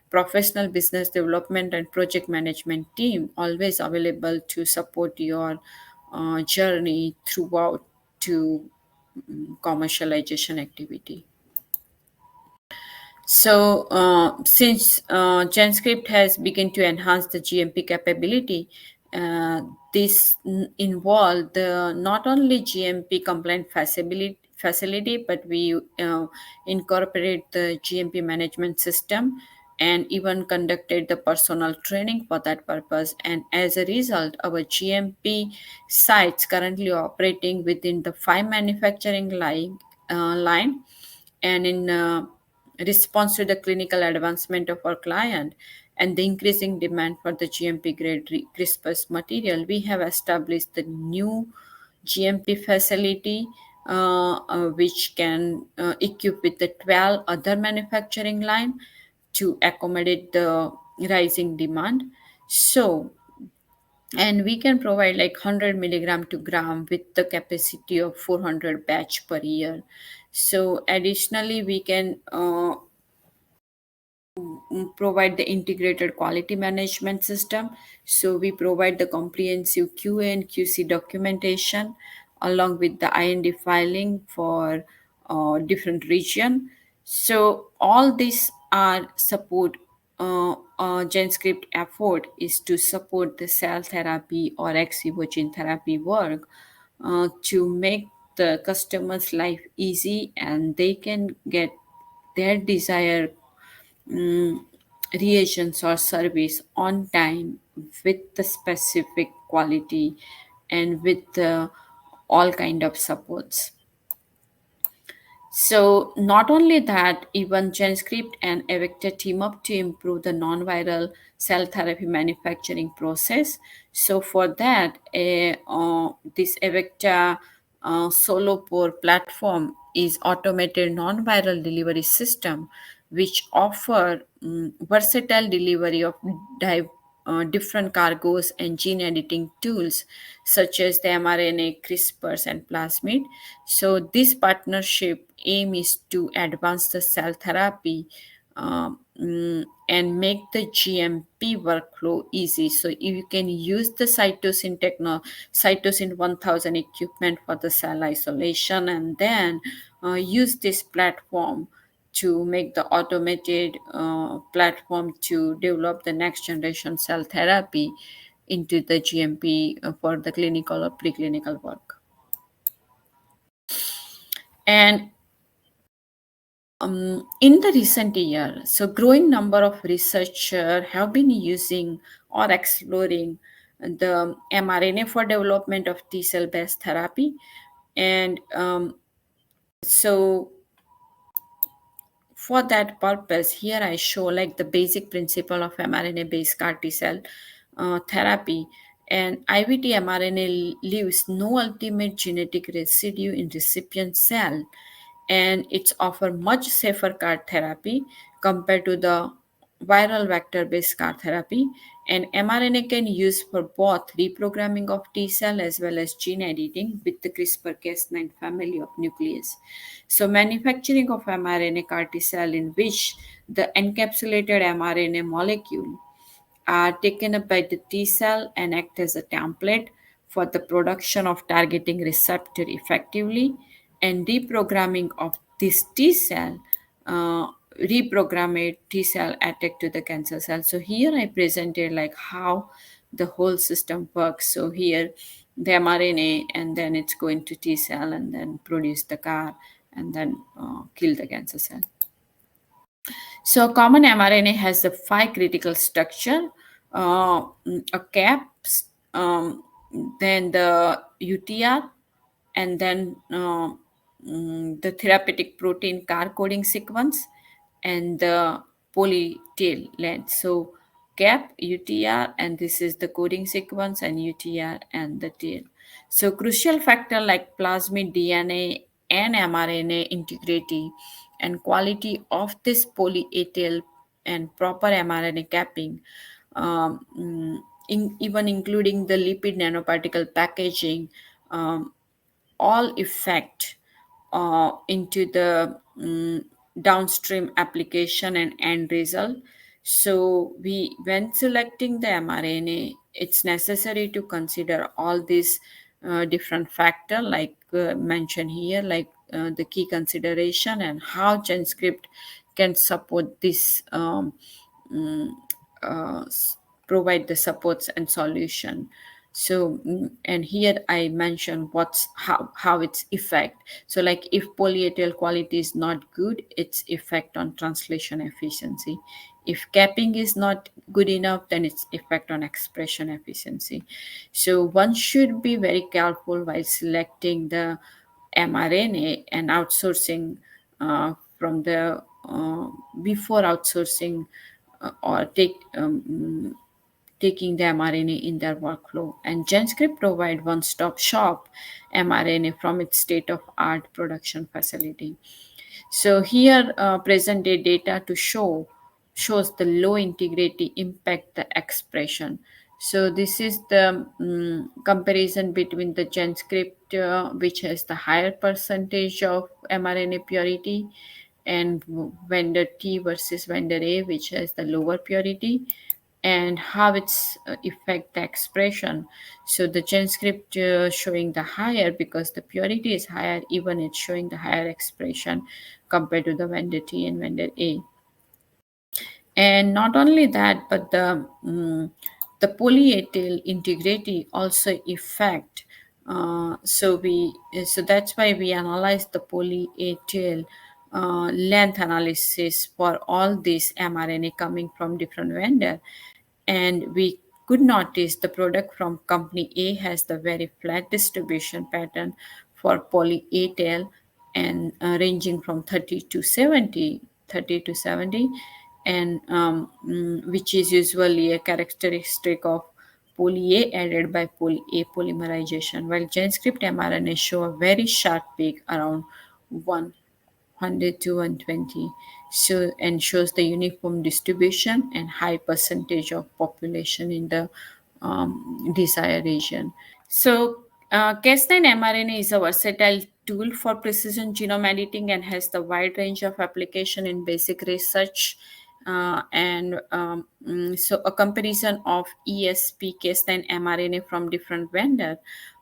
Speaker 2: professional business development and project management team always available to support your journey throughout to commercialization activity. So, since GenScript has begun to enhance the GMP capability, uh, this involved the not only GMP compliant facility, but we incorporate the GMP management system and even conducted the personal training for that purpose. And as a result, our GMP sites currently operating within the 5 manufacturing line, and in response to the clinical advancement of our client and the increasing demand for the GMP grade CRISPR material, we have established the new GMP facility, which can equip with the 12 other manufacturing line to accommodate the rising demand. So, and we can provide like 100 milligram to gram with the capacity of 400 batch per year. So additionally we can provide the integrated quality management system. So we provide the comprehensive QA and QC documentation along with the IND filing for different region. So all these are support. GenScript effort is to support the cell therapy or ex vivo gene therapy work to make the customer's life easy and they can get their desired mm, reagents or service on time with the specific quality and with all kind of supports. So not only that, even GenScript and Avecta team up to improve the non-viral cell therapy manufacturing process. So for that, this Avecta Solopore platform is automated non-viral delivery system, which offer versatile delivery of different cargoes and gene editing tools such as the mRNA, CRISPRs, and plasmid. So this partnership aim is to advance the cell therapy and make the GMP workflow easy. So you can use the cytosine 1000 equipment for the cell isolation, and then use this platform to make the automated platform to develop the next generation cell therapy into the GMP for the clinical or preclinical work. And in the recent year, so growing number of researchers have been using or exploring the mRNA for development of T cell based therapy. And so for that purpose, here I show like the basic principle of mRNA based CAR T cell therapy. And IVT mRNA leaves no ultimate genetic residue in recipient cell, and it's offer much safer CAR therapy compared to the viral vector based CAR therapy. And mRNA can use for both reprogramming of T cell as well as gene editing with the CRISPR-Cas9 family of nuclease. So manufacturing of mRNA CAR T cell in which the encapsulated mRNA molecule are taken up by the T cell and act as a template for the production of targeting receptor effectively, and reprogramming of this T cell, reprogrammed T cell attack to the cancer cell. So here I presented like how the whole system works. So here the mRNA, and then it's going to T cell and then produce the CAR and then kill the cancer cell. So common mRNA has the 5 critical structure, a cap, um, then the UTR, and then the therapeutic protein CAR coding sequence, and the polytail length. So cap, UTR, and this is the coding sequence, and UTR and the tail. So crucial factor like plasmid DNA and mRNA integrity and quality of this poly-A tail and proper mRNA capping, even including the lipid nanoparticle packaging, all effect into the downstream application and end result. So we, when selecting the mRNA, it's necessary to consider all these different factor like mentioned here, like the key consideration and how GenScript can support this mm, provide the supports and solution. So and here I mentioned what's how its effect. So like if polyethyl quality is not good, its effect on translation efficiency. If capping is not good enough, then its effect on expression efficiency. So one should be very careful while selecting the mRNA and outsourcing from the before outsourcing or taking the mRNA in their workflow. And GenScript provide one-stop shop mRNA from its state-of-art production facility. So here, present-day data to shows the low integrity impact the expression. So this is the comparison between the GenScript, which has the higher percentage of mRNA purity, and vendor T versus vendor A, which has the lower purity, and how it's affect the expression. So the GenScript showing the higher because the purity is higher, even it's showing the higher expression compared to the vendor T and vendor A. And not only that, but the polyethyl integrity also affect. So that's why we analyze the polyethyl length analysis for all these mRNA coming from different vendor, and we could notice the product from company A has the very flat distribution pattern for polyethyl, and ranging from 30 to 70, and which is usually a characteristic of poly A added by poly A polymerization, while GenScript mRNA show a very sharp peak around 100 to 120, so and shows the uniform distribution and high percentage of population in the desired region. So, Cas9 mRNA is a versatile tool for precision genome editing and has the wide range of application in basic research. So, a comparison of ESP Cas9 mRNA from different vendor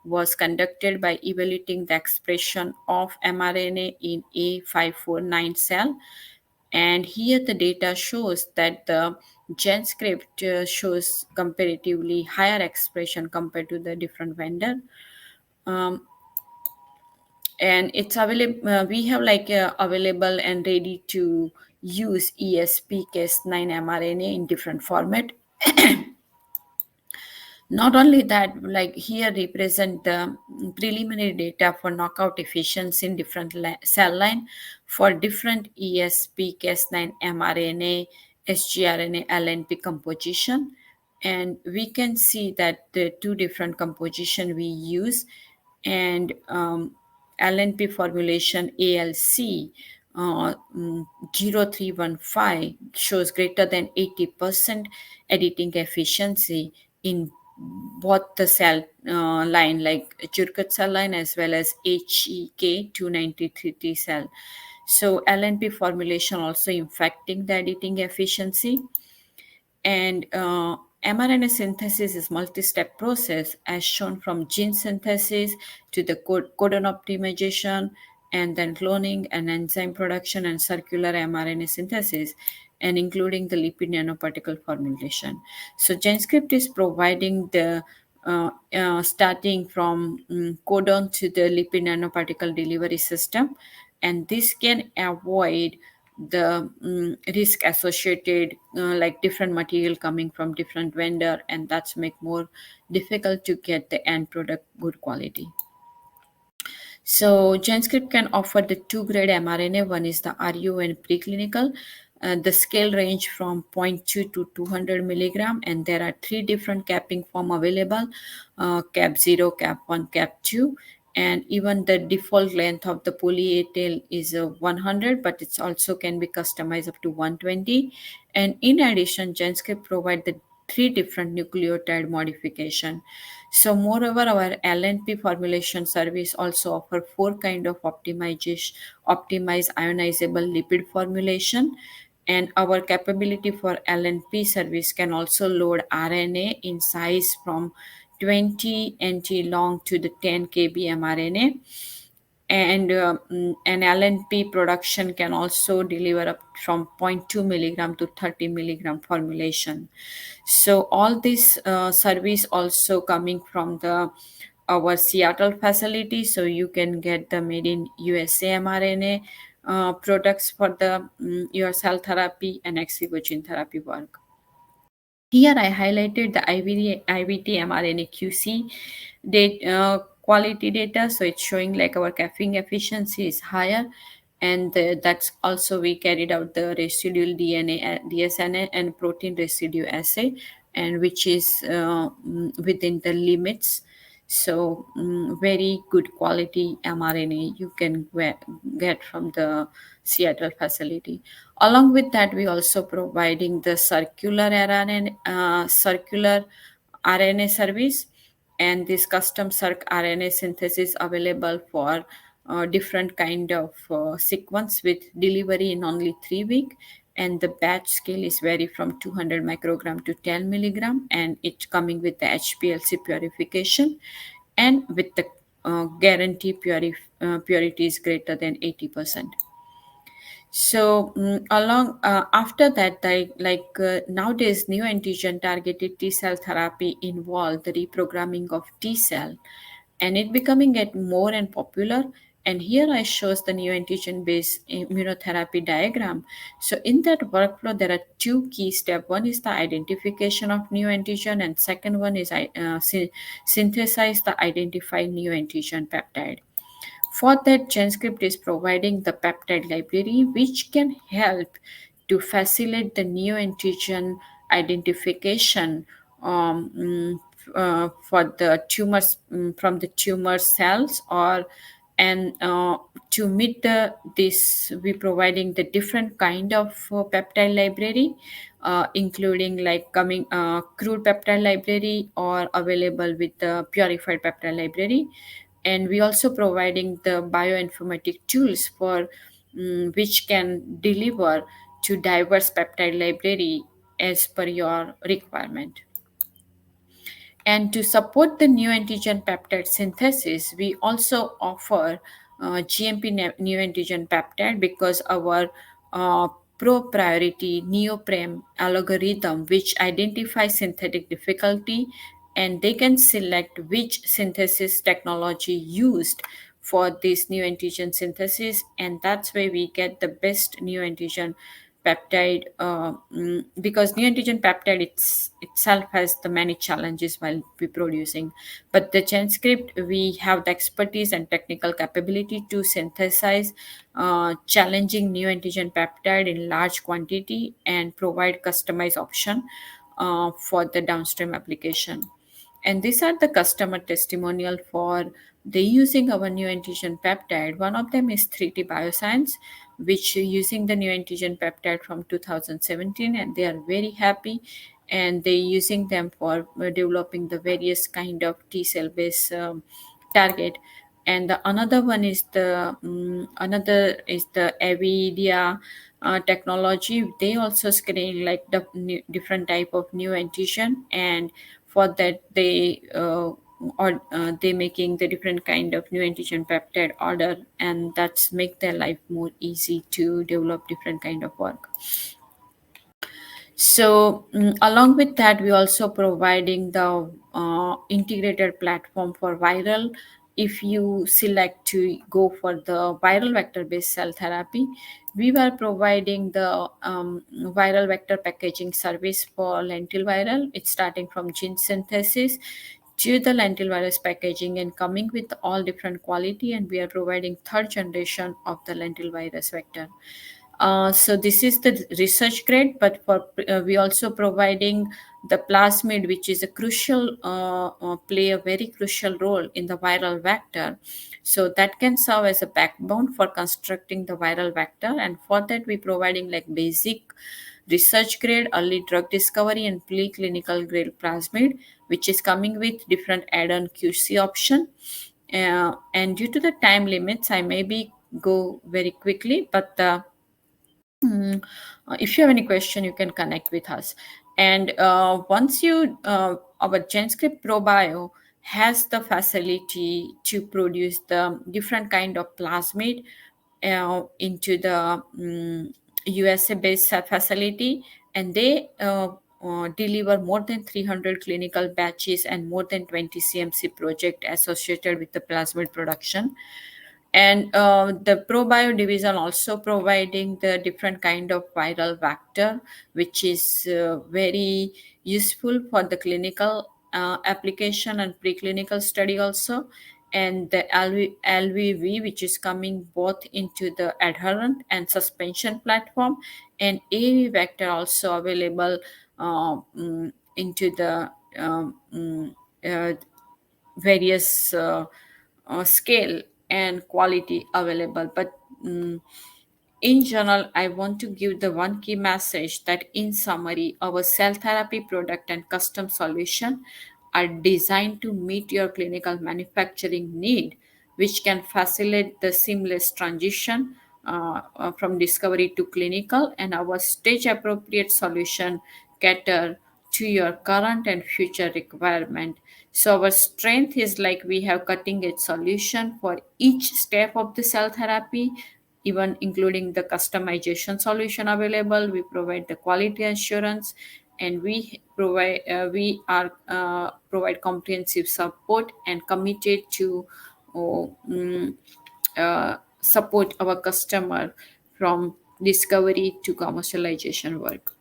Speaker 2: was conducted by evaluating the expression of mRNA in A549 cell, and here the data shows that the GenScript shows comparatively higher expression compared to the different vendor. um, and it's available, we have like available and ready to use ESP-Cas9 mRNA in different format. Not only that, like here represent the preliminary data for knockout efficiency in different cell line for different ESP, Cas9, mRNA, sgRNA, LNP composition. And we can see that the two different composition we use, and LNP formulation ALC 0315 shows greater than 80% editing efficiency in both the cell line, like Churkat cell line as well as HEK 293 T cell. So LNP formulation also impacting the editing efficiency. And mRNA synthesis is multi-step process as shown from gene synthesis to the codon optimization, and then cloning and enzyme production and circular mRNA synthesis, and including the lipid nanoparticle formulation. So GenScript is providing the starting from codon to the lipid nanoparticle delivery system, and this can avoid the risk associated like different material coming from different vendor, and that's make more difficult to get the end product good quality. So GenScript can offer the two-grade mRNA. One is the RU and preclinical. The scale range from zero point 0.2 to 200 milligram, and there are three different capping form available: cap 0, cap 1, cap 2. And even the default length of the polyethyl is 100, but it's also can be customized up to 120. And in addition, GenScript provide the three different nucleotide modification. So moreover, our LNP formulation service also offer four kind of optimized ionizable lipid formulation. And our capability for LNP service can also load RNA in size from 20 nt long to the 10 kb mRNA. And an LNP production can also deliver up from zero point 0.2 milligram to 30 milligram formulation. So all this service also coming from the our Seattle facility. So you can get the made in USA mRNA products for the your cell therapy and ex vivo gene therapy work. Here I highlighted the IVT mRNA QC data, quality data. So it's showing like our caffeine efficiency is higher. And that's also we carried out the residual DNA, DSNA and protein residue assay, and which is within the limits. So very good quality mRNA you can get from the Seattle facility. Along with that, we also providing the circular RNA service, and this custom circ RNA synthesis available for different kind of sequence with delivery in only 3 weeks. And the batch scale is vary from 200 microgram to 10 milligram, and it's coming with the HPLC purification and with the guarantee purity is greater than 80%. So along after that, nowadays, new antigen targeted T cell therapy involve the reprogramming of T cell, and it becoming get more and popular. And here I shows the new antigen based immunotherapy diagram. So in that workflow, there are two key steps. One is the identification of new antigen, and second one is synthesize the identified new antigen peptide. For that, GenScript is providing the peptide library, which can help to facilitate the neoantigen identification for the tumors from the tumor cells, or and to meet the this we providing the different kind of peptide library, including like coming crude peptide library or available with the purified peptide library. And we also providing the bioinformatic tools for which can deliver to diverse peptide library as per your requirement. And to support the new antigen peptide synthesis, we also offer GMP new antigen peptide, because our uh, pro priority neoprem algorithm, which identifies synthetic difficulty, and they can select which synthesis technology used for this new antigen synthesis, and that's where we get the best new antigen peptide, because neoantigen peptide itself has the many challenges while reproducing. But the GenScript, we have the expertise and technical capability to synthesize challenging neoantigen peptide in large quantity and provide customized option for the downstream application. And these are the customer testimonial for the using our new antigen peptide. One of them is 3T Bioscience, which using the new antigen peptide from 2017, and they are very happy. And they using them for developing the various kind of T cell based target. And the another one is the another is the Avidia technology. They also screen like the different type of new antigen, and for that they making the different kind of new antigen peptide order, and that's make their life more easy to develop different kind of work. So, along with that, we also providing the integrated platform for viral. If you select to go for the viral vector-based cell therapy, we were providing the viral vector packaging service for lentil viral. It's starting from gene synthesis to the lentil virus packaging and coming with all different quality, and we are providing third generation of the lentil virus vector. So this is the research grade, but for we also providing the plasmid, which is a crucial play a very crucial role in the viral vector. So that can serve as a backbone for constructing the viral vector, and for that we providing like basic research grade, early drug discovery, and preclinical grade plasmid, which is coming with different add-on QC option. And due to the time limits, I maybe go very quickly, but if you have any question, you can connect with us. And once you, our GenScript ProBio has the facility to produce the different kind of plasmid into the USA-based facility, and they deliver more than 300 clinical batches and more than 20 CMC project associated with the plasmid production. And the ProBio division also providing the different kind of viral vector, which is very useful for the clinical application and preclinical study also. And the LVV, which is coming both into the adherent and suspension platform, and AV vector also available into the uh, various scale and quality available. But in general, I want to give the one key message that in summary, our cell therapy product and custom solution are designed to meet your clinical manufacturing need, which can facilitate the seamless transition from discovery to clinical, and our stage appropriate solution cater to your current and future requirement. So our strength is like we have cutting edge solution for each step of the cell therapy, even including the customization solution available. We provide the quality assurance, and we provide comprehensive support and committed to oh, support our customer from discovery to commercialization work.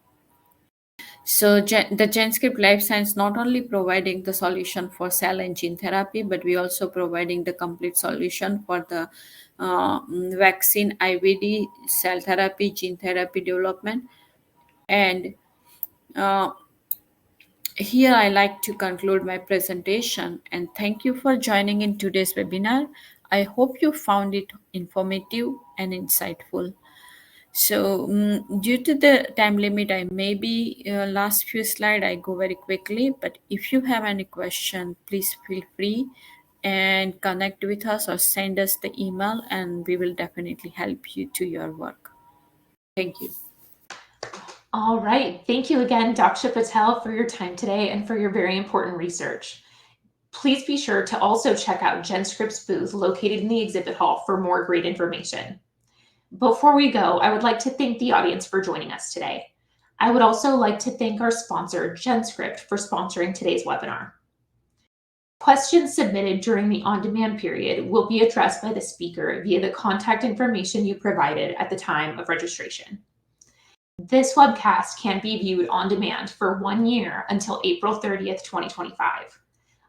Speaker 2: So the GenScript Life Science not only providing the solution for cell and gene therapy, but we also providing the complete solution for the vaccine, IVD, cell therapy, gene therapy development. And uh, here I like to conclude my presentation, and thank you for joining in today's webinar. I hope you found it informative and insightful. So, due to the time limit, I maybe last few slide I go very quickly. But if you have any question, please feel free and connect with us or send us the email, and we will definitely help you to your work. Thank you.
Speaker 1: All right. Thank you again, Dr. Patel, for your time today and for your very important research. Please be sure to also check out GenScript's booth located in the exhibit hall for more great information. Before we go, I would like to thank the audience for joining us today. I would also like to thank our sponsor, GenScript, for sponsoring today's webinar. Questions submitted during the on-demand period will be addressed by the speaker via the contact information you provided at the time of registration. This webcast can be viewed on demand for 1 year until April 30th, 2025.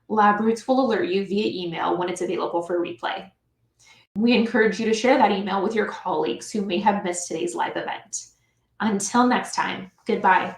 Speaker 1: LabRoots will alert you via email when it's available for replay. We encourage you to share that email with your colleagues who may have missed today's live event. Until next time, goodbye.